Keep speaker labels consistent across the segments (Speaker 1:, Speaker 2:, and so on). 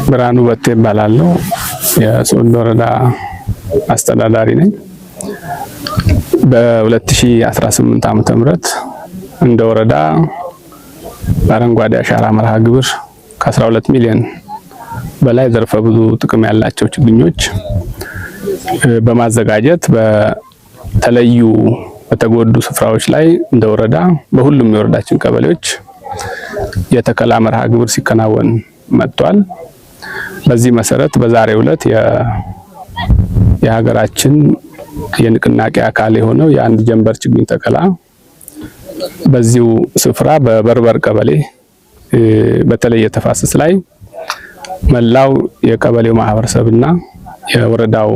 Speaker 1: ብርሃኑ በቴ እባላለሁ። የሶዶ ወረዳ አስተዳዳሪ ነኝ። በ2018 ዓመተ ምህረት እንደ ወረዳ በአረንጓዴ አሻራ መርሃ ግብር ከ12 ሚሊዮን በላይ ዘርፈ ብዙ ጥቅም ያላቸው ችግኞች በማዘጋጀት በተለዩ በተጎዱ ስፍራዎች ላይ እንደ ወረዳ በሁሉም የወረዳችን ቀበሌዎች የተከላ መርሃ ግብር ሲከናወን መጥቷል። በዚህ መሰረት በዛሬው ዕለት የሀገራችን የንቅናቄ አካል የሆነው የአንድ ጀንበር ችግኝ ተከላ በዚሁ ስፍራ በበርበር ቀበሌ በተለየ ተፋሰስ ላይ መላው የቀበሌው ማህበረሰብና የወረዳው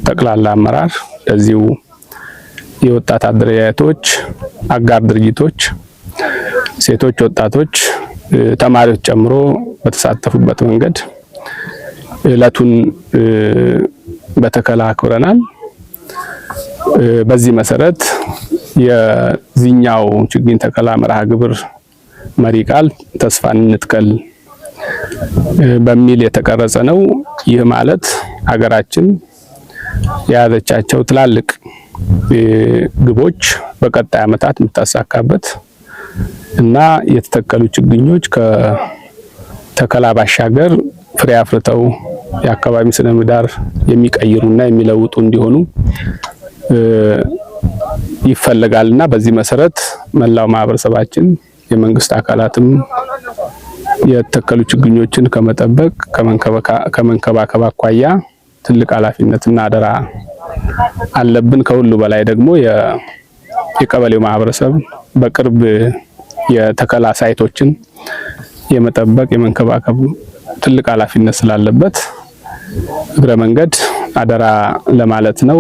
Speaker 1: ጠቅላላ አመራር ለዚሁ የወጣት አደረጃጀቶች፣ አጋር ድርጅቶች፣ ሴቶች፣ ወጣቶች፣ ተማሪዎች ጨምሮ በተሳተፉበት መንገድ ዕለቱን በተከላ አክብረናል። በዚህ መሰረት የዚህኛው ችግኝ ተከላ መርሃ ግብር መሪ ቃል ተስፋን እንትከል በሚል የተቀረጸ ነው። ይህ ማለት ሀገራችን የያዘቻቸው ትላልቅ ግቦች በቀጣይ ዓመታት የምታሳካበት እና የተተከሉ ችግኞች ከተከላ ባሻገር ፍሬ አፍርተው የአካባቢ ስነ ምህዳር የሚቀይሩና የሚለውጡ እንዲሆኑ ይፈልጋልና በዚህ መሰረት መላው ማህበረሰባችን የመንግስት አካላትም የተተከሉ ችግኞችን ከመጠበቅ ከመንከባከብ አኳያ ትልቅ ኃላፊነትና አደራ አለብን። ከሁሉ በላይ ደግሞ የቀበሌው ማህበረሰብ በቅርብ የተከላ ሳይቶችን የመጠበቅ የመንከባከብ ትልቅ ኃላፊነት ስላለበት እግረ መንገድ አደራ ለማለት ነው።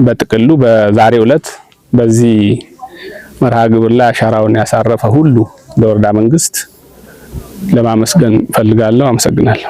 Speaker 1: በጥቅሉ በዛሬው ዕለት በዚህ መርሃ ግብር ላይ አሻራውን ያሳረፈ ሁሉ ለወረዳ መንግስት ለማመስገን ፈልጋለሁ። አመሰግናለሁ።